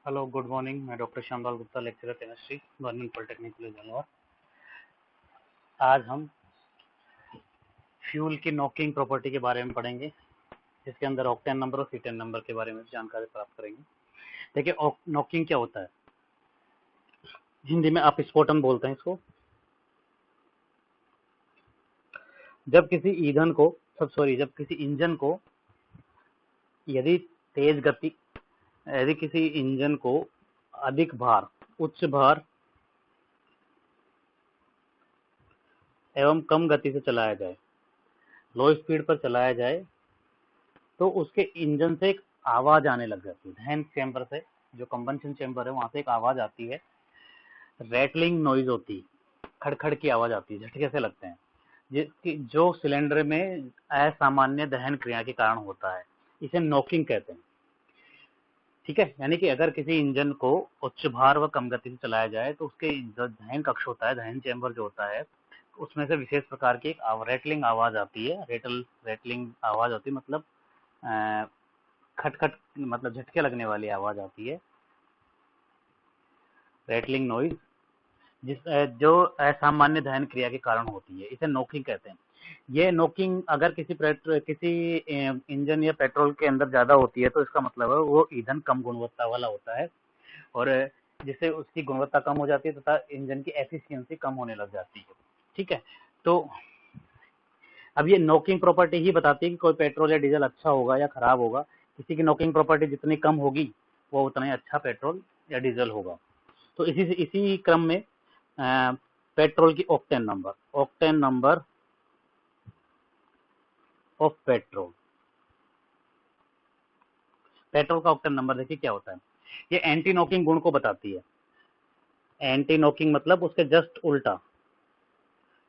Hello good morning. मैं doctor Shyamlal Gupta, lecturer chemistry, government polytechnic college Alwar. आज हम फ्यूल की नॉकिंग प्रॉपर्टी के बारे में पढ़ेंगे, जिसके अंदर ऑक्टेन नंबर और सीटेन नंबर के बारे में जानकारी प्राप्त करेंगे। देखिए, नॉकिंग क्या होता है, हिंदी में आप स्फोटन बोलते हैं इसको। जब किसी ईंधन को जब किसी इंजन को यदि तेज गति यदि किसी इंजन को अधिक भार, उच्च भार एवं कम गति से चलाया जाए, लो स्पीड पर चलाया जाए, तो उसके इंजन से एक आवाज आने लग जाती है। दहन चैम्बर से, जो कंबंशन चैम्बर है, वहां से एक आवाज आती है, रैटलिंग नॉइज होती है, खड़खड़ की आवाज आती है, झटके से लगते हैं, जिसकी जो सिलेंडर में असामान्य दहन क्रिया के कारण होता है। इसे नॉकिंग कहते हैं। ठीक है, यानी कि अगर किसी इंजन को उच्च भार व कम गति से चलाया जाए, तो उसके जो दहन कक्ष होता है, दहन चैम्बर जो होता है, उसमें से विशेष प्रकार की एक रैटलिंग आवाज आती है। रैटलिंग आवाज होती है, मतलब खटखट, मतलब झटके लगने वाली आवाज आती है, रैटलिंग नॉइज, जो असामान्य दहन क्रिया के कारण होती है। इसे नॉकिंग कहते हैं। ये नॉकिंग अगर किसी इंजन या पेट्रोल के अंदर ज्यादा होती है, तो इसका मतलब है वो ईंधन कम गुणवत्ता वाला होता है, और जिससे उसकी गुणवत्ता कम हो जाती है तथा इंजन की एफिशिएंसी कम होने लग जाती है। ठीक है, तो अब ये नॉकिंग प्रॉपर्टी ही बताती है कि कोई पेट्रोल या डीजल अच्छा होगा या खराब होगा। किसी की नॉकिंग प्रॉपर्टी जितनी कम होगी, वो उतना ही अच्छा पेट्रोल या डीजल होगा। तो इसी क्रम में पेट्रोल की ऑक्टेन नंबर ऑफ पेट्रोल का ऑक्टेन नंबर देखिए क्या होता है। ये एंटी नॉकिंग गुण को बताती है। एंटी नॉकिंग मतलब उसके जस्ट उल्टा,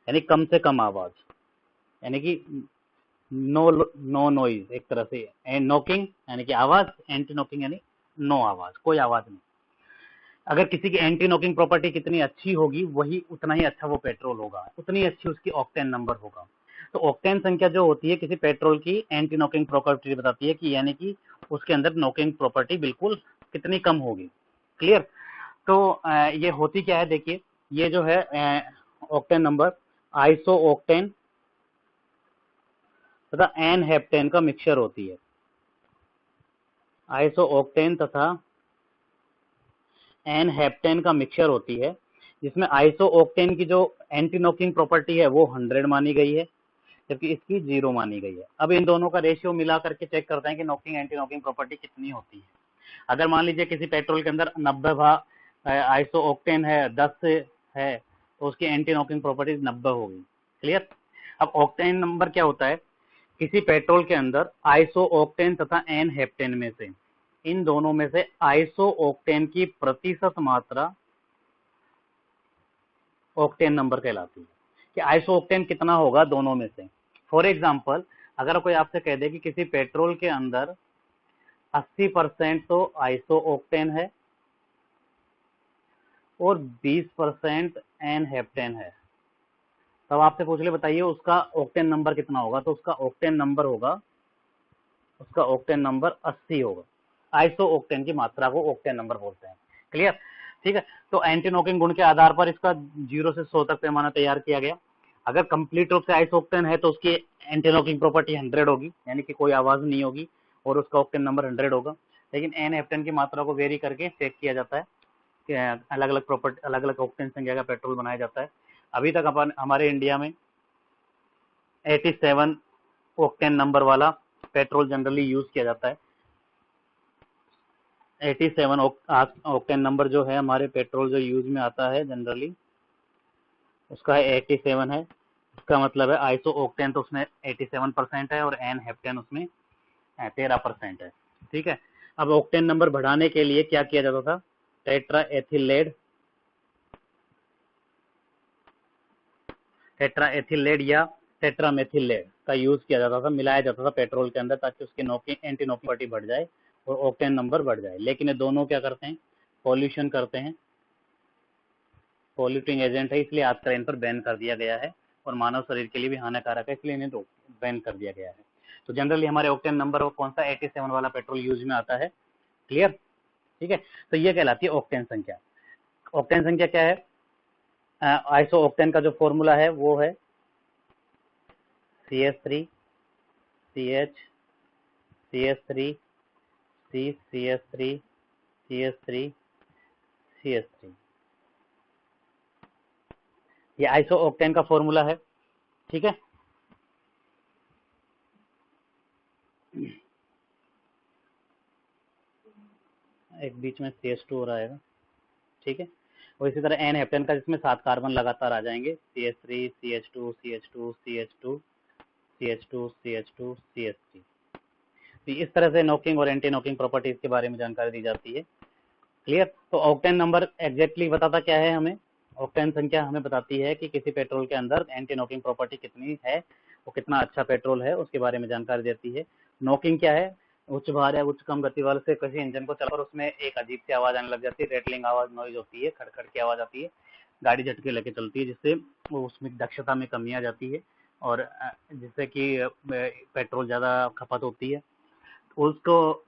यानी कम से कम आवाज, यानी कि नो नो नॉइज एक तरह से। एंड नॉकिंग यानी कि आवाज, एंटी नॉकिंग यानी नो आवाज, कोई आवाज नहीं। अगर किसी की एंटी नॉकिंग प्रॉपर्टी कितनी अच्छी होगी, वही उतना ही अच्छा वो पेट्रोल होगा, उतनी अच्छी उसकी ऑक्टेन नंबर होगा। तो ऑक्टेन संख्या जो होती है किसी पेट्रोल की एंटी नॉकिंग प्रॉपर्टी बताती है, कि यानी कि उसके अंदर नॉकिंग प्रॉपर्टी बिल्कुल कितनी कम होगी। क्लियर। तो ये होती क्या है, देखिए, ये जो है ऑक्टेन नंबर आइसो ऑक्टेन तथा एन हेप्टेन का मिक्सचर होती है। आइसो ऑक्टेन तथा एन हेप्टेन का मिक्सचर होती है, जिसमें आइसो ऑक्टेन की जो एंटी नॉकिंग प्रॉपर्टी है वो 100 मानी गई है, जबकि इसकी 0 मानी गई है। अब इन दोनों का रेशियो मिला करके चेक करते हैं कि नॉकिंग एंटी नॉकिंग प्रॉपर्टी कितनी होती है। अगर मान लीजिए किसी पेट्रोल के अंदर 90 आइसो ऑक्टेन है, 10 है, तो उसकी एंटी नॉकिंग प्रॉपर्टी 90 होगी। क्लियर। अब ऑक्टेन नंबर क्या होता है, किसी पेट्रोल के अंदर आइसो ऑक्टेन तथा एन हेप्टेन में से, इन दोनों में से आइसो ऑक्टेन की प्रतिशत मात्रा ऑक्टेन नंबर कहलाती है, कि आइसो ऑक्टेन कितना होगा दोनों में से। फॉर एग्जाम्पल, अगर कोई आपसे कह दे कि किसी पेट्रोल के अंदर 80% तो आइसो ऑक्टेन है और 20% एन हेप्टेन है, तब आपसे पूछ ले बताइए उसका ऑक्टेन नंबर कितना होगा, तो उसका ऑक्टेन नंबर 80 होगा। आइसो ऑक्टेन की मात्रा को ऑक्टेन नंबर बोलते हैं। क्लियर। ठीक है, तो एंटी नॉकिंग गुण के आधार पर इसका 0 से 100 तक पैमाना तैयार किया गया। अगर कंप्लीट रूप से आइसो ऑक्टेन है, तो उसकी एंटी नॉकिंग प्रॉपर्टी 100 होगी, यानी कि कोई आवाज नहीं होगी, और उसका ऑक्टेन नंबर 100 होगा। लेकिन एन हेप्टेन की मात्रा को वेरी करके चेक किया जाता है कि अलग अलग प्रॉपर्टी, अलग अलग ऑक्टेन संख्या का पेट्रोल बनाया जाता है। अभी तक अपन हमारे इंडिया में 87 ऑक्टेन नंबर वाला पेट्रोल जनरली यूज किया जाता है। 87 ऑक्टेन नंबर जो है हमारे पेट्रोल जो यूज में आता है जनरली, उसका 87 है। इसका मतलब है आइसो ऑक्टेन तो उसमें 87% है, और एन हेप्टेन उसमें 13% है। ठीक है। अब ऑक्टेन नंबर बढ़ाने के लिए क्या किया जाता था, टेट्रा एथिलेड या टेट्रामेथिलेड का यूज किया जाता था, मिलाया जाता था पेट्रोल के अंदर, ताकि उसकी नॉकिंग एंटी नॉकिंग प्रॉपर्टी बढ़ जाए और ऑक्टेन नंबर बढ़ जाए। लेकिन ये दोनों क्या करते हैं, पॉल्यूशन करते हैं, पॉल्यूटिंग एजेंट है, इसलिए आजकल इन पर बैन कर दिया गया है, और मानव शरीर के लिए भी हानिकारक है, इसलिए इन्हें बैन कर दिया गया है। तो जनरली हमारे ऑक्टेन नंबर कौन सा 87 वाला पेट्रोल यूज में आता है। क्लियर। ठीक है, तो ये कहलाती है ऑक्टेन संख्या। ऑक्टेन संख्या क्या है? आइसो ऑक्टेन का जो फॉर्मूला है वो है CH3 CH CH3 C CH3 CH3 CH3, ये आइसो ऑक्टेन का फॉर्मूला है। ठीक है, एक बीच में CH2 हो रहा है, ठीक है। और इसी तरह एन हेप्टेन का, जिसमें 7 कार्बन लगातार आ जाएंगे, CH3 CH2 CH2 CH2 CH2 CH2 CH3। तो इस तरह से नॉकिंग और एंटी नॉकिंग प्रॉपर्टीज के बारे में जानकारी दी जाती है। क्लियर? तो ऑक्टेन नंबर एग्जैक्टली बताता क्या है हमें? ऑक्टेन संख्या हमें बताती है कि किसी पेट्रोल के अंदर एंटी नॉकिंग प्रॉपर्टी कितनी है, वो कितना अच्छा पेट्रोल है, उसके बारे में जानकारी देती है। नॉकिंग क्या है? उच्च भार या उच्च कम गति वाले से किसी इंजन को चलाकर उसमें एक अजीब सी आवाज आने लग जाती है, रेटलिंग आवाज, नॉइज होती है, खड़खड़ की आवाज आती है, गाड़ी झटके लेके चलती है, जिससे उसमें दक्षता में कमी आ जाती है और जिससे कि पेट्रोल ज्यादा खपत होती है। उसको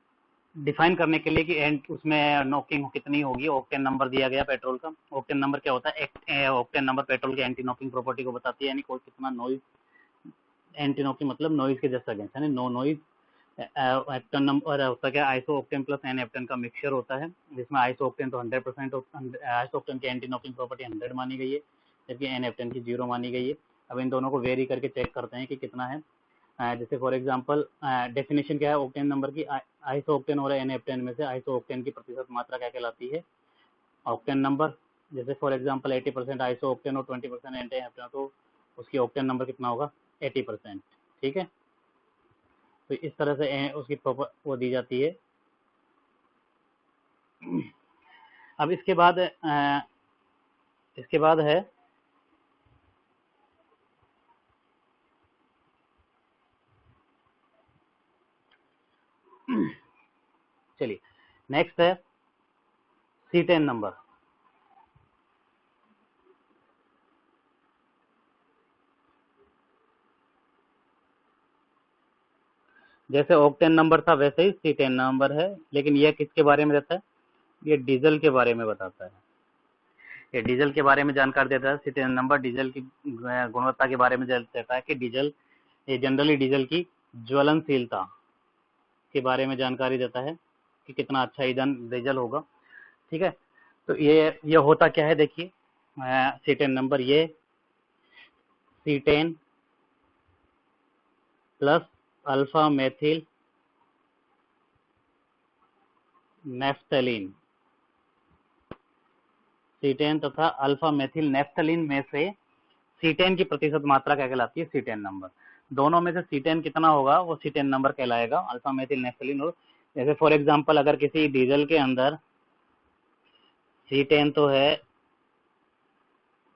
डिफाइन करने के लिए कि एंड उसमें नॉकिंग कितनी होगी, ऑक्टेन नंबर दिया गया पेट्रोल का। ऑक्टेन नंबर क्या होता है? ऑक्टेन नंबर पेट्रोल की एंटी नॉकिंग प्रॉपर्टी को बताती है, यानी कोई कितना नॉइज, एंटी नॉकिंग मतलब नॉइज के जस्ट अगेंस्ट, यानी नो नॉइज। ऑक्टेन नंबर होता क्या? Iso octane plus n octane का मिक्सचर होता है, जिसमें आइसो ऑक्टेन तो 100%, आइसो ऑक्टेन की एंटी नॉकिंग प्रॉपर्टी 100 मानी गई है, जबकि एन ऑक्टेन की 0 मानी गई है। अब इन दोनों को वेरी करके चेक करते हैं कि कितना है। जैसे फॉर एग्जांपल डेफिनेशन क्या है ऑक्टेन नंबर की? आइसो ऑक्टेन और एन ऑक्टेन में से आइसो ऑक्टेन की प्रतिशत मात्रा क्या कहलाती है? Octane number. जैसे फॉर एग्जांपल 80% आइसो ऑक्टेन और 20% एंटी ऑक्टेन, तो उसकी ऑक्टेन नंबर कितना होगा? 80%। ठीक है, तो इस तरह से उसकी प्रॉपर वो दी जाती है। अब इसके बाद है चलिए नेक्स्ट है C10 नंबर। जैसे ऑक्टेन नंबर था वैसे ही C10 नंबर है, लेकिन यह किसके बारे में रहता है? ये डीजल के बारे में बताता है। ये डीजल के बारे में जानकारी देता है। C10 नंबर डीजल की गुणवत्ता के बारे में देता है कि डीजल, ये जनरली डीजल की ज्वलनशीलता के बारे में जानकारी देता है कि कितना अच्छा ईंधन डीजल होगा। ठीक है, तो ये होता क्या है देखिए, C10 नंबर, ये C10 plus alpha methyl naphthalene, C10 तथा अल्फा मेथिल नेफ्थलीन में से C10 की प्रतिशत मात्रा क्या कहलाती है? C10 number. दोनों में से C10 कितना होगा वो C10 नंबर कहलाएगा, अल्फा मेथिल नेफ्थलीन। और जैसे फॉर एग्जांपल अगर किसी डीजल के अंदर C10 तो है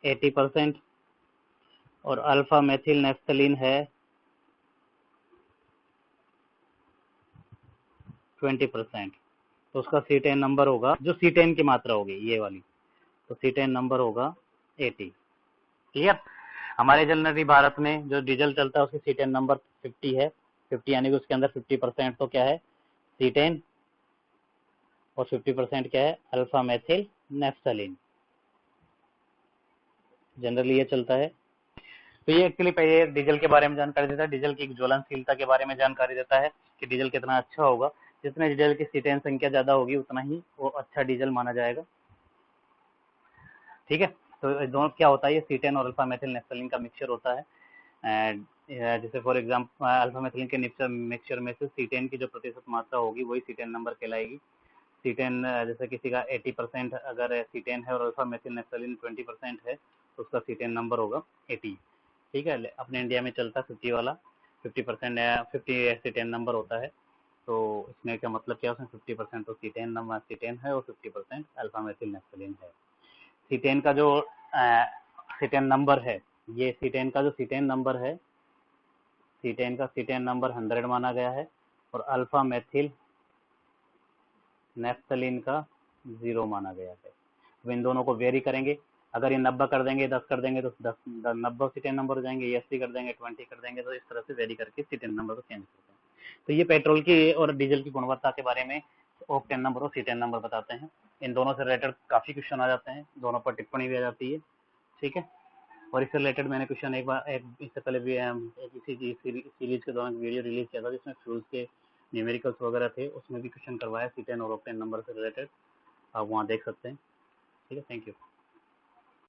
80% और अल्फा मेथिल नेफ्थलीन है 20%, तो उसका C10 नंबर होगा, जो C10 की मात्रा होगी ये वाली, तो C10 नंबर होगा 80। क्लियर? हमारे जनरली भारत में जो डीजल चलता है उसकी C10 नंबर 50 है, 50 यानी कि उसके अंदर 50% तो क्या है? C10 और 50% क्या है? Alpha methyl naphthalene. जनरली ये चलता है। तो ये एक्चुअली पहले डीजल के बारे में जानकारी देता है, डीजल की ज्वलनशीलता के बारे में जानकारी देता है कि डीजल कितना अच्छा होगा। जितने डीजल की C10 संख्या ज्यादा होगी उतना ही वो अच्छा डीजल माना जाएगा। ठीक है, तो दोनों क्या होता है? ये C10 और अल्फा मेथिल नेफ्थलीन का मिक्सचर होता है। जैसे फॉर एग्जाम्पल अल्फा मेथिलीन के मिक्सचर में से C10 की जो प्रतिशत मात्रा होगी वही C10 नंबर कहलाएगी। C10 जैसे किसी का 80% अगर C10 है और अल्फा मेथिल नेफ्थलीन 20% है तो उसका C10 नंबर होगा 80। ठीक है, अपने इंडिया में चलता 50 वाला, 50% 50 C10 नंबर होता है। तो इसमें क्या मतलब क्या? उसमें 50% तो C10 नंबर C10 है और 50% अल्फा मेथिल नेफ्थलीन है। C10 का जो C10 नंबर है, ये C10 का जो C10 नंबर है, C10 का C10 नंबर 100 माना गया है और अल्फा मेथिल नेफ्थलीन का 0 माना गया है। तो इन दोनों को वेरी करेंगे, अगर ये 90 कर देंगे, 10 कर देंगे तो 90 C10 नंबर हो जाएंगे, ये 80 कर देंगे, 20 कर देंगे, तो इस तरह से वेरी करके C10 नंबर को चेंज करते हैं। तो ये पेट्रोल की और डीजल की गुणवत्ता के बारे में ऑक्टेन नंबर और C10 नंबर बताते हैं। इन दोनों से रिलेटेड काफ़ी क्वेश्चन आ जाते हैं, दोनों पर टिप्पणी भी आ जाती है, ठीक है। और इससे रिलेटेड मैंने क्वेश्चन एक बार इससे पहले भी एक इसी सीरीज के दौरान वीडियो रिलीज किया था जिसमें फ्यूल्स के न्यूमेरिकल्स वगैरह थे, उसमें भी क्वेश्चन करवाया C10 और ऑक्टेन नंबर से रिलेटेड, आप वहाँ देख सकते हैं, ठीक है। Thank you.